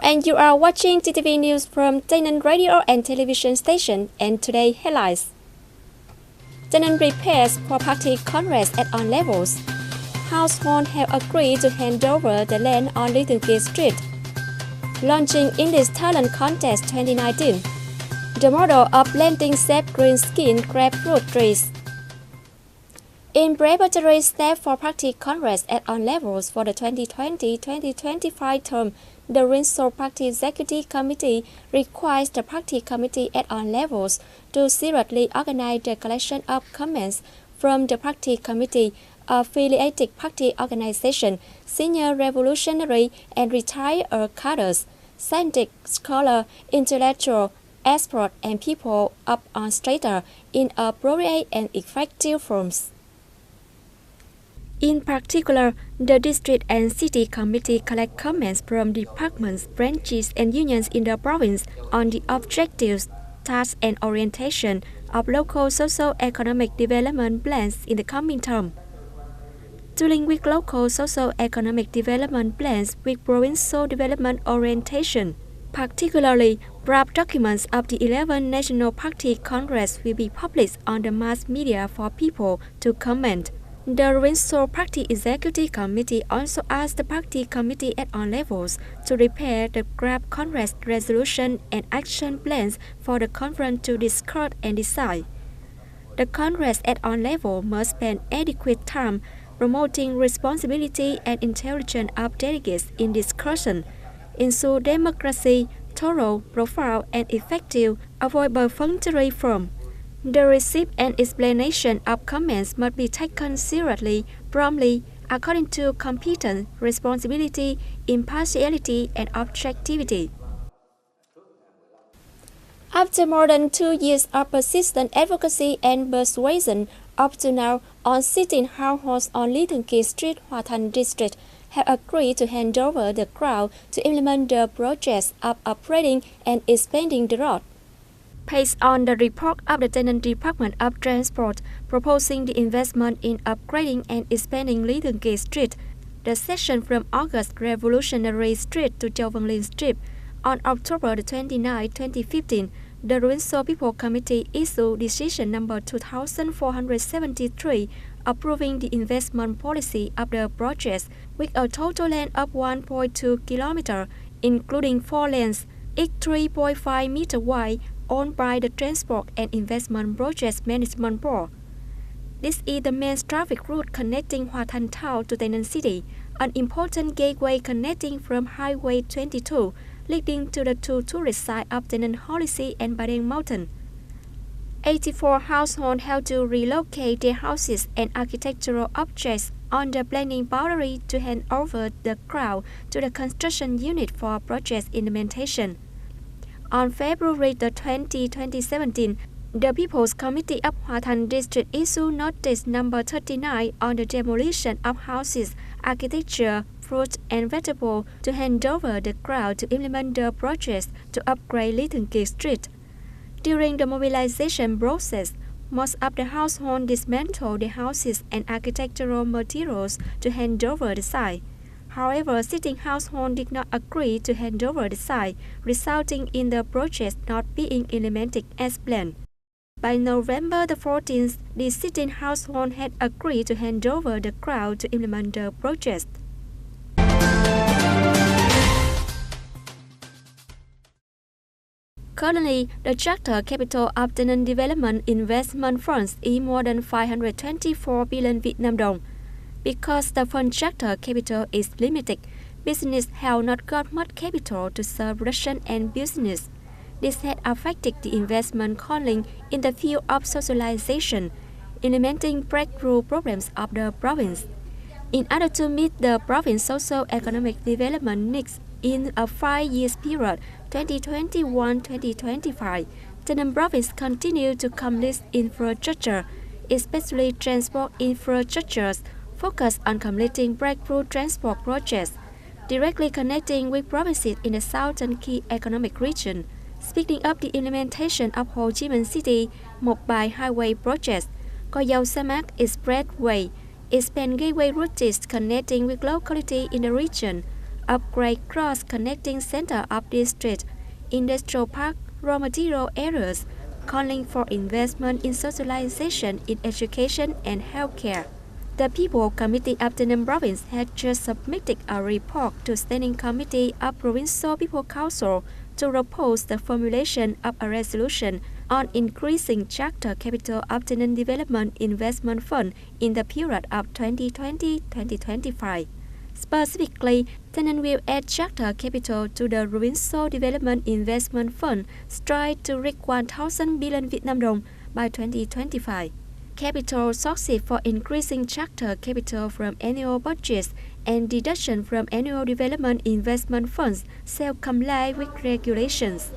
and you are watching TTV News from TayNinhTV radio and television station, and today headlines. TayNinhTV prepares for party congress at all levels. Households have agreed to hand over the land on Little Gate Street. Launching India's Talent Contest 2019. The model of planting safe green skin grapefruit trees. In preparatory step for party congress at all levels for the 2020-2025 term, the Windsor Party Executive Committee requires the party committee at all levels to seriously organize the collection of comments from the party committee, affiliated party organization, senior revolutionary and retired cadres, scientific scholar, intellectual, expert, and people up on strata in appropriate and effective forms. In particular, the district and city committee collect comments from departments, branches, and unions in the province on the objectives, tasks, and orientation of local socio-economic development plans in the coming term. To link with local socio-economic development plans with provincial development orientation, particularly draft documents of the 11th National Party Congress will be published on the mass media for people to comment. The Windsor Party Executive Committee also asked the party committee at all levels to prepare the draft Congress resolution and action plans for the conference to discuss and decide. The Congress at all levels must spend adequate time promoting responsibility and intelligence of delegates in discussion, ensure democracy, thorough, profound, and effective, avoid perfunctory form. The receipt and explanation of comments must be taken seriously, promptly, according to competence, responsibility, impartiality, and objectivity. After more than 2 years of persistent advocacy and persuasion, up to now, all sitting households on Little Gate Street, Hoa Thanh district have agreed to hand over the ground to implement the projects of upgrading and expanding the road. Based on the report of the TayNinhTV Department of Transport proposing the investment in upgrading and expanding Little Gate Street, the section from August Revolutionary Street to Châu Văn Liêm Street, on October 29, 2015, the Windsor People Committee issued decision number 2473 approving the investment policy of the project with a total length of 1.2 km, including 4 lanes, each 3.5 meter wide, owned by the Transport and Investment Projects Management Board. This is the main traffic route connecting Hoa Thanh Town to TayNinhTV City, an important gateway connecting from Highway 22, leading to the two tourist sites of TayNinhTV Holy See and Ba Đen Mountain. 84 households have to relocate their houses and architectural objects on the planning boundary to hand over the ground to the construction unit for project implementation. On February 20, 2017, the People's Committee of Hoa Thanh District issued notice number 39 on the demolition of houses, architecture, fruit, and vegetable to hand over the ground to implement the projects to upgrade Little Gate Street. During the mobilization process, most of the households dismantled their houses and architectural materials to hand over the site. However, sitting households did not agree to hand over the site, resulting in the project not being implemented as planned. By November 14th, the sitting household had agreed to hand over the ground to implement the project. Currently, the charter capital of TayNinhTV Development Investment Funds is more than 524 billion Vietnam dong. Because the fund charter capital is limited, business have not got much capital to serve production and business. This has affected the investment calling in the field of socialization, implementing breakthrough programs of the province. In order to meet the province's socio-economic development needs in a 5-year period, 2021-2025, TayNinhTV province continue to complete infrastructure, especially transport infrastructures, focus on completing breakthrough transport projects, directly connecting with provinces in the southern key economic region, speeding up the implementation of Ho Chi Minh City Mobile Highway projects, Co Dao Samak Expressway, expand gateway routes connecting with locality in the region, upgrade cross-connecting center of district, industrial park, raw material areas, calling for investment in socialization in education and healthcare. The People Committee of TayNinh Province has just submitted a report to Standing Committee of Provincial People Council to propose the formulation of a resolution on increasing charter capital of TayNinh Development Investment Fund in the period of 2020-2025. Specifically, TayNinh will add charter capital to the Provincial Development Investment Fund, strive to reach 1,000 billion Vietnam dong by 2025. Capital sources for increasing charter capital from annual budgets and deduction from annual development investment funds shall comply with regulations.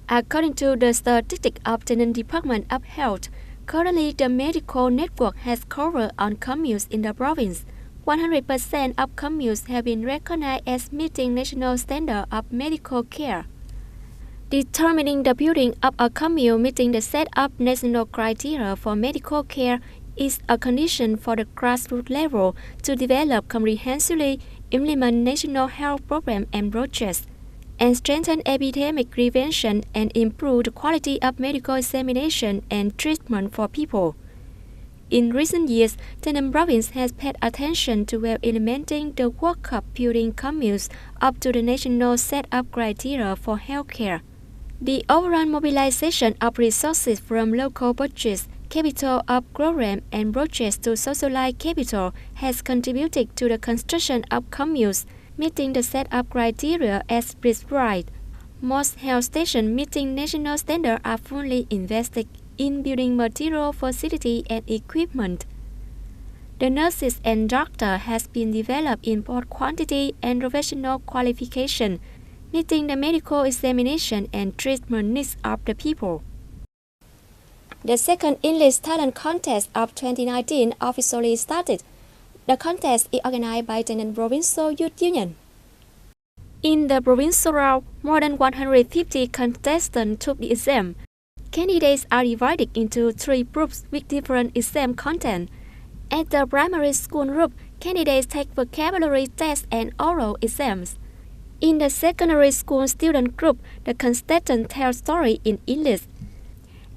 According to the statistics of the TayNinh Department of Health, currently the medical network has covered on communes in the province. 100% of communes have been recognized as meeting national standard of medical care. Determining the building of a commune meeting the set up national criteria for medical care is a condition for the grassroots level to develop comprehensively, implement national health programs and projects, and strengthen epidemic prevention and improve the quality of medical examination and treatment for people. In recent years, TayNinh Province has paid attention to well implementing the work of building communes up to the national set-up criteria for healthcare. The overall mobilization of resources from local budgets, capital of programs and projects to socialize capital has contributed to the construction of communes meeting the set-up criteria as prescribed. Most health stations meeting national standards are fully invested in building material, facility, and equipment. The nurses and doctors has been developed in both quantity and professional qualification, meeting the medical examination and treatment needs of the people. The second English talent contest of 2019 officially started. The contest is organized by TayNinh Provincial Youth Union. In the provincial round, more than 150 contestants took the exam. Candidates are divided into 3 groups with different exam content. At the primary school group, candidates take vocabulary tests and oral exams. In the secondary school student group, the contestants tell stories in English.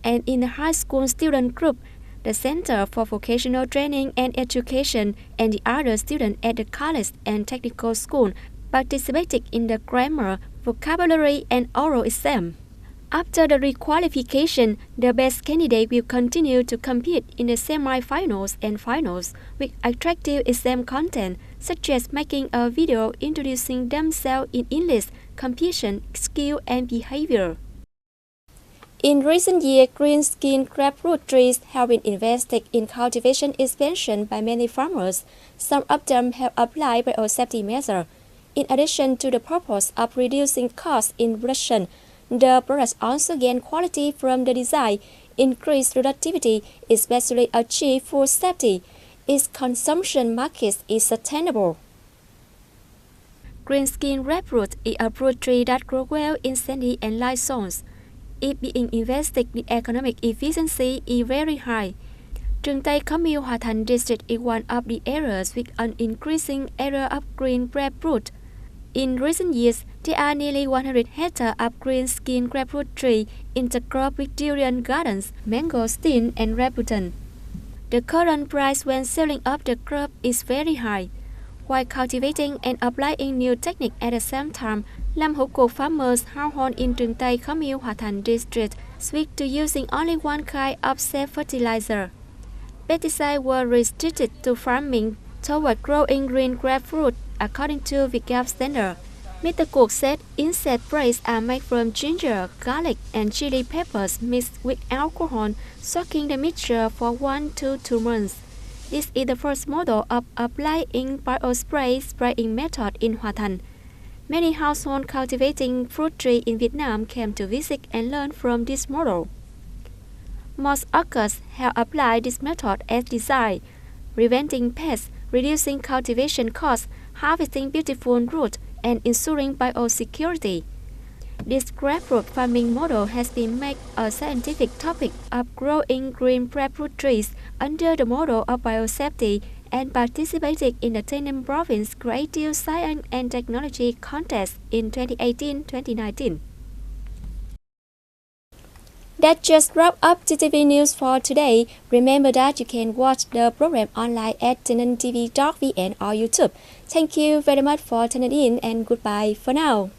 And in the high school student group, the Center for Vocational Training and Education and the other students at the college and technical school participated in the grammar, vocabulary, and oral exam. After the requalification, the best candidate will continue to compete in the semi-finals and finals with attractive exam content, such as making a video introducing themselves in English, competition, skill, and behavior. In recent years, green skin grapefruit trees have been invested in cultivation expansion by many farmers. Some of them have applied biosafety measures. In addition to the purpose of reducing costs in production, the products also gain quality from the design, increase productivity, especially achieve food safety. Its consumption market is sustainable. Green skin grapefruit is a fruit tree that grows well in sandy and light zones. It being invested, the economic efficiency is very high. Trường Tây Commune Hòa Thành district is one of the areas with an increasing area of green grapefruit. In recent years, there are nearly 100 hectares of green skin grapefruit tree intercropped with durian gardens, mangosteen, and rambutan. The current price when selling of the crop is very high. While cultivating and applying new techniques at the same time, Lam Hữu Cuộc farmers household in Trường Tây Commune Hòa Thành district switched to using only one kind of safe fertilizer. Pesticides were restricted to farming toward growing green grapefruit according to Vietgap standard. Mr. Cuộc said insect sprays are made from ginger, garlic, and chili peppers mixed with alcohol, soaking the mixture for 1 to 2 months. This is the first model of applying biospray spraying method in Hòa Thành. Many households cultivating fruit trees in Vietnam came to visit and learn from this model. Most orchards have applied this method as designed, preventing pests, reducing cultivation costs, harvesting beautiful roots, and ensuring biosecurity. This grapefruit farming model has been made a scientific topic of growing green breadfruit trees under the model of biosafety and participated in the TayNinhTV Province Creative Science and Technology Contest in 2018-2019. That just wrapped up TTV News for today. Remember that you can watch the program online at TayNinhTV.vn or YouTube. Thank you very much for tuning in and goodbye for now.